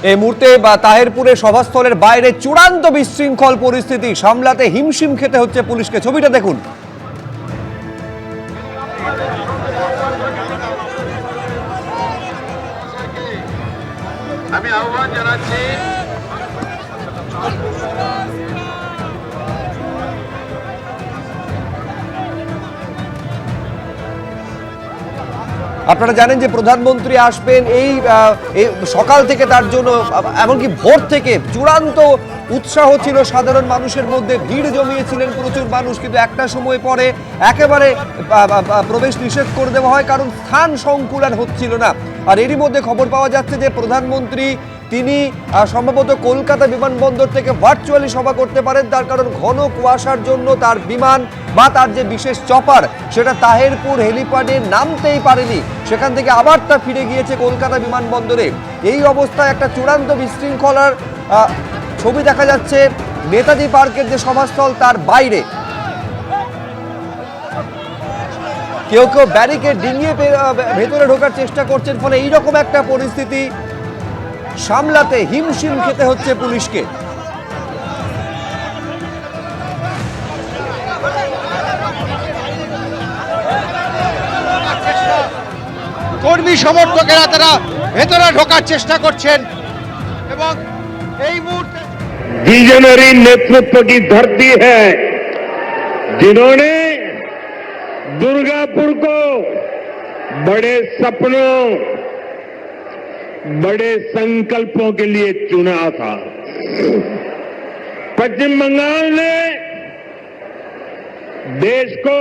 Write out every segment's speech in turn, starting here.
এই মুহূর্তে তাহেরপুরে সভাস্থলের বাইরে চূড়ান্ত বিশৃঙ্খল পরিস্থিতি সামলাতে হিমশিম খেতে হচ্ছে পুলিশকে। ছবিটা দেখুন। আমি আহ্বান জানাচ্ছি আপনারা জানেন যে প্রধানমন্ত্রী আসবেন এই সকাল থেকে, তার জন্য এমনকি ভোর থেকে চূড়ান্ত উৎসাহ ছিল সাধারণ মানুষের মধ্যে, ভিড় জমিয়েছিলেন প্রচুর মানুষ, কিন্তু একটা সময় পরে একেবারে প্রবেশ নিষেধ করে দেওয়া হয় কারণ স্থান সংকুলান হচ্ছিল না। আর এরই মধ্যে খবর পাওয়া যাচ্ছে যে প্রধানমন্ত্রী তিনি সম্ভবত কলকাতা বিমানবন্দর থেকে ভার্চুয়ালি সভা করতে পারেন, তার কারণ ঘন কুয়াশার জন্য তার বিমান বা তার যে বিশেষ চপার সেটা তাহেরপুর হেলিপ্যাডে নামতেই পারেনি, সেখান থেকে আবার তা ফিরে গিয়েছে কলকাতা বিমানবন্দরে। এই অবস্থায় একটা চূড়ান্ত বিশৃঙ্খলার ছবি দেখা যাচ্ছে নেতাজি পার্কের যে সভাস্থল তার বাইরে। কেউ কেউ ব্যারিকেড ডিঙিয়ে ভেতরে ঢোকার চেষ্টা করছেন, ফলে এইরকম একটা পরিস্থিতি সামলাতে হিমশিম খেতে হচ্ছে পুলিশকে। কর্মী সমর্থকেরা তারা ভেতরে ঢোকার চেষ্টা করছেন এবং এই মুহূর্তে विजनरी नेतृत्व की धरती है जिन्होंने दुर्गापुर को बड़े सपनों, बड़े संकल्पों के लिए चुना था। पश्चिम बंगाल ने देश को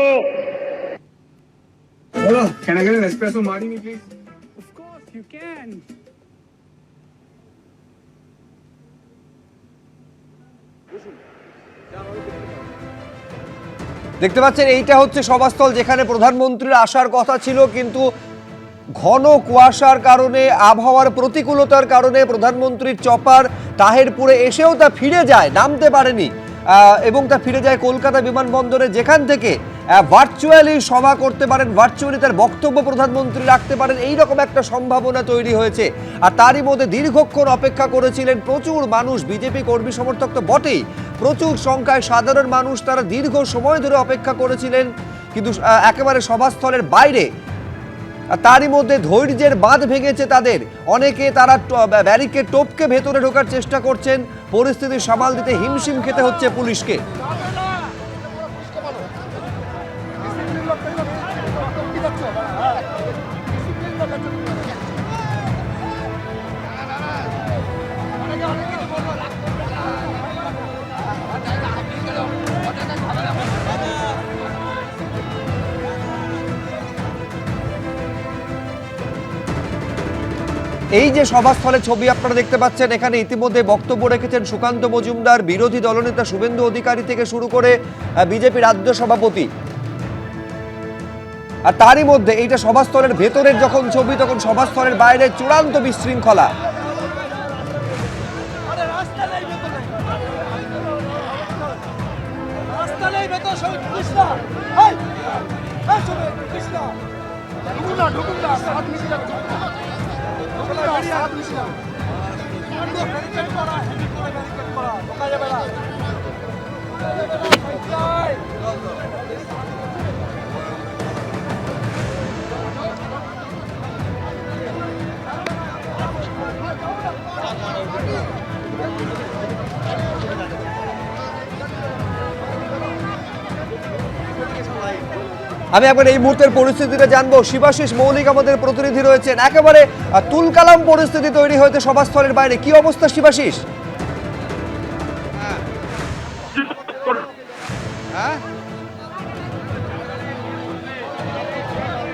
Can I get an espresso martini, please? Of course, you can. দেখতে পাচ্ছেন এইটা হচ্ছে সভাস্থল যেখানে প্রধানমন্ত্রীর আসার কথা ছিল, কিন্তু ঘন কুয়াশার কারণে, আবহাওয়ার প্রতিকূলতার কারণে প্রধানমন্ত্রীর চপার তাহেরপুরে এসেও তা ফিরে যায়, নামতে পারেনি এবং তা ফিরে যায় কলকাতা বিমানবন্দরে, যেখান থেকে ভার্চুয়ালি সভা করতে পারেন, ভার্চুয়ালি তার বক্তব্য প্রধানমন্ত্রী রাখতে পারেন, এইরকম একটা সম্ভাবনা তৈরি হয়েছে। আর তারই মধ্যে দীর্ঘক্ষণ অপেক্ষা করেছিলেন প্রচুর মানুষ, বিজেপি কর্মী সমর্থক তো বটেই, প্রচুর সংখ্যায় সাধারণ মানুষ তারা দীর্ঘ সময় ধরে অপেক্ষা করেছিলেন, কিন্তু একেবারে সভাস্থলের বাইরে। তারই মধ্যে ধৈর্যের বাঁধ ভেঙেছে তাদের, অনেকে তারা ব্যারিকেড টপকে ভেতরে ঢোকার চেষ্টা করছেন। পরিস্থিতি সামাল দিতে হিমশিম খেতে হচ্ছে পুলিশকে। এই যে সভাস্থলের ছবি আপনারা দেখতে পাচ্ছেন, এখানে ইতিমধ্যে বক্তব্য রেখেছেন সুকান্ত মজুমদার, বিরোধী দলনেতা শুভেন্দু অধিকারী থেকে শুরু করে বিজেপি রাজ্য সভাপতি। আর তারই মধ্যে এইটা সভাস্থলের ভেতরের যখন ছবি, তখন সভাস্থলের বাইরে চূড়ান্ত বিশৃঙ্খলা। আমি একবার এই মুহূর্তের পরিস্থিতিটা জানবো। শিবাশিস মৌলিক আমাদের প্রতিনিধি রয়েছেন, একেবারে তুলকালাম পরিস্থিতি তৈরি হয়েছে সভাস্থলের বাইরে, কি অবস্থা শিবাশিস?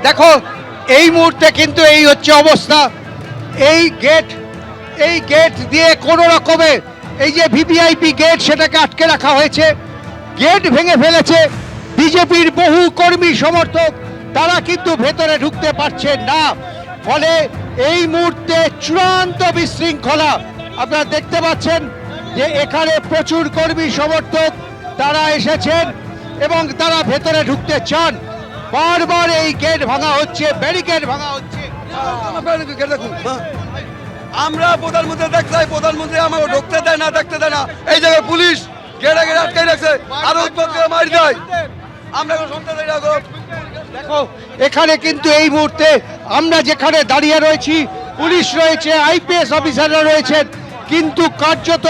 দেখো এই মুহূর্তে কিন্তু এই হচ্ছে অবস্থা। এই গেট দিয়ে কোনো রকমে এই যে ভিভিআইপি গেট সেটাকে আটকে রাখা হয়েছে, গেট ভেঙে ফেলেছে বিজেপির বহু কর্মী সমর্থক, তারা কিন্তু ভেতরে ঢুকতে পারছেন না। ফলে এই মুহূর্তে চূড়ান্ত বিশৃঙ্খলা। আপনারা দেখতে পাচ্ছেন যে এখানে প্রচুর কর্মী সমর্থক তারা এসেছেন এবং তারা ভেতরে ঢুকতে চান। বারবার এই গেট ভাঙা হচ্ছে, ব্যারিকেড ভাঙা হচ্ছে। আমরা প্রধানমন্ত্রী দেখতে চাই, প্রধানমন্ত্রী আমাকে ঢুকতে দেয় না, দেখতে দেয় না। এই জায়গায় পুলিশ গেড়ে গেড়ে আটকে রাখছে, আরো উৎপাদ করে মারি দেয়। আমরা এখন শুনতে চাই না গো। দেখো এখানে কিন্তু এই মুহূর্তে আমরা যেখানে দাঁড়িয়ে রয়েছি, পুলিশ রয়েছে, আইপিএস অফিসাররা রয়েছেন, কিন্তু কার্যত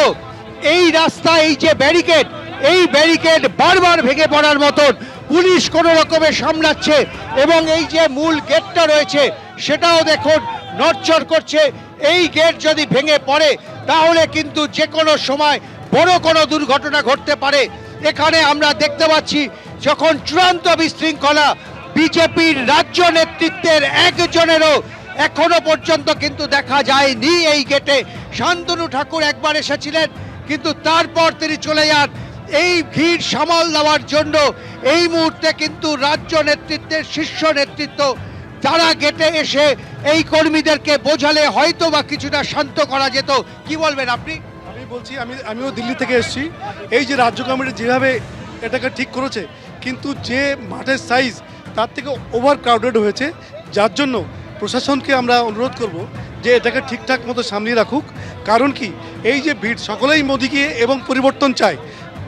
এই রাস্তা, এই যে ব্যারিকেড, এই ব্যারিকেড বারবার ভেঙে পড়ার মতন পুলিশ কোনো রকমে সামলাচ্ছে, এবং এই যে মূল গেটটা রয়েছে সেটাও দেখুন নড়চড় করছে। এই গেট যদি ভেঙে পড়ে তাহলে কিন্তু যে কোনো সময় বড় কোনো দুর্ঘটনা ঘটতে পারে। এখানে আমরা দেখতে পাচ্ছি যখন চূড়ান্ত বিশৃঙ্খলা, বিজেপির রাজ্য নেতৃত্বের একজনেরও এখনো পর্যন্ত কিন্তু দেখা যায়নি এই গেটে। শান্তনু ঠাকুর একবার এসেছিলেন, কিন্তু তারপর তিনি চলে যান। এই ভিড় সামাল দেওয়ার জন্য এই মুহূর্তে কিন্তু রাজ্য নেতৃত্বের শীর্ষ নেতৃত্ব তারা গেটে এসে এই কর্মীদেরকে বোঝালে হয়তো বা কিছুটা শান্ত করা যেত। কি বলবেন আপনি? আমি বলছি, আমিও দিল্লি থেকে এসেছি। এই যে রাজ্য কমিটি যেভাবে এটাকে ঠিক করেছে, কিন্তু যে মাঠের সাইজ তার থেকে ওভার ক্রাউডেড হয়েছে, যার জন্য প্রশাসনকে আমরা অনুরোধ করব যে এটাকে ঠিকঠাক মতো সামলিয়ে রাখুক। কারণ কি, এই যে ভিড়, সকলেই মোদিকে এবং পরিবর্তন চায়,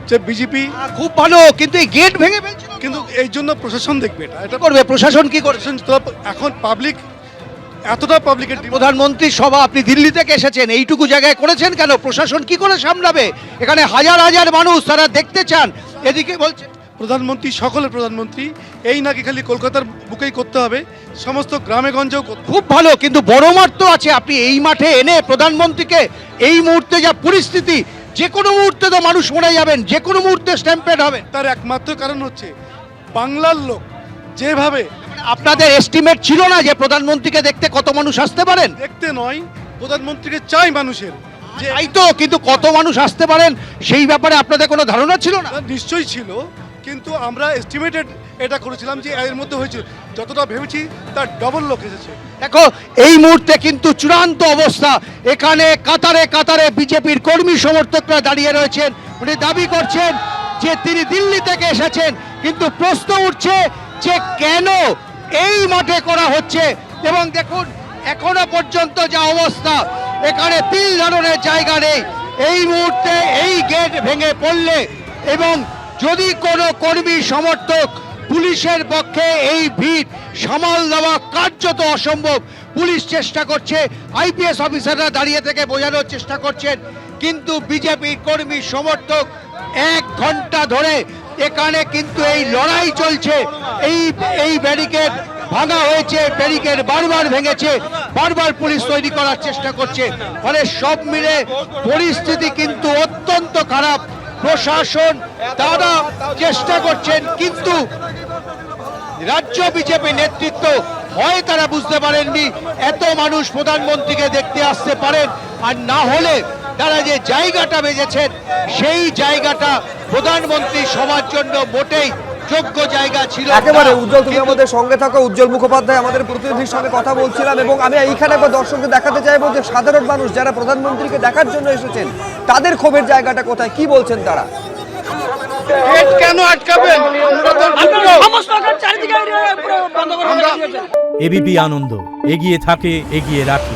যে বিজেপি খুব ভালো, কিন্তু এই গেট ভেঙে ফেলছিল, কিন্তু এই জন্য প্রশাসন দেখবে এটা করবে প্রশাসন কি করবে? প্রশাসন তো এখন পাবলিক, এতটা পাবলিকের প্রধানমন্ত্রী সভা আপনি দিল্লি থেকে এসেছেন, এইটুকু জায়গায় করেছেন কেন? প্রশাসন কি করে সামলাবে? এখানে হাজার হাজার মানুষ তারা দেখতে চান। এদিকে বলছে প্রধানমন্ত্রী, সকলের প্রধানমন্ত্রী, এই নাকি খালি কলকাতার বুকেই করতে হবে, সমস্ত গ্রামে গঞ্জেও করতে হবে। খুব ভালো, কিন্তু বড় মাঠ তো আছে। আপনি এই মাঠে এনে প্রধানমন্ত্রীকে, এই মুহূর্তে যা পরিস্থিতি, যে কোনো মুহূর্তে তো মানুষ মরে যাবেন, যে কোনো মুহূর্তে স্ট্যাম্পেড হবে। তার একমাত্র কারণ হচ্ছে বাংলার লোক যেভাবে, আপনাদের এস্টিমেট ছিল না যে প্রধানমন্ত্রীকে দেখতে কত মানুষ আসতে পারেন? দেখতে নয়, প্রধানমন্ত্রীকে চাই মানুষের, যে তাই তো, কিন্তু কত মানুষ আসতে পারেন সেই ব্যাপারে আপনাদের কোনো ধারণা ছিল না? নিশ্চয়ই ছিল, কিন্তু আমরা এস্টিমেটেড এটা করেছিলাম যে এর মধ্যে হয়েছে, যতটা ভেবেছি তার ডবল লোক এসেছে। দেখো এই মুহূর্তে কিন্তু চূড়ান্ত অবস্থা, এখানে কাতারে কাতারে বিজেপির কর্মী সমর্থকরা দাঁড়িয়ে রয়েছেন। উনি দাবি করছেন যে তিনি দিল্লি থেকে এসেছেন, কিন্তু প্রশ্ন উঠছে যে কেন এই মাঠে করা হচ্ছে। এবং দেখুন এখনো পর্যন্ত যা অবস্থা, এখানে তিল ধারণের জায়গা নেই। এই মুহূর্তে এই গেট ভেঙে পড়লে, এবং যদি কোনো কর্মী সমর্থক, পুলিশের পক্ষে এই ভিড় সামাল দেওয়া কার্যত অসম্ভব। পুলিশ চেষ্টা করছে, আইপিএস অফিসাররা দাঁড়িয়ে থেকে বোঝানোর চেষ্টা করছেন, কিন্তু বিজেপির কর্মী সমর্থক 1 ঘন্টা ধরে এখানে কিন্তু এই লড়াই চলছে। এই ব্যারিকেড ভাঙা হয়েছে, ব্যারিকেড বারবার ভেঙেছে, বারবার পুলিশ তৈরি করার চেষ্টা করছে। ফলে সব মিলে পরিস্থিতি কিন্তু অত্যন্ত খারাপ। প্রশাসন তারা চেষ্টা করছেন, কিন্তু রাজ্য বিজেপি নেতৃত্ব হয় তারা বুঝতে পারেননি এত মানুষ প্রধানমন্ত্রীকে দেখতে আসতে পারেন, আর না হলে তারা যে জায়গাটা বেজেছেন সেই জায়গাটা প্রধানমন্ত্রী সবার জন্য মোটেই যোগ্য জায়গা ছিল না। একেবারে উজ্জ্বল, তুমি আমাদের সঙ্গে থাকো। উজ্জ্বল মুখোপাধ্যায় আমাদের প্রতিনিধির সঙ্গে কথা বলছিলাম, এবং আমি এইখানে একবার দর্শকদের দেখাতে চাইবো যে সাধারণ মানুষ যারা প্রধানমন্ত্রীকে দেখার জন্য এসেছেন তাদের ক্ষোভের জায়গাটা কোথায়, কি বলছেন তারা? কেন আটকাবেন? এবিপি আনন্দ, এগিয়ে থাকে, এগিয়ে রাখে।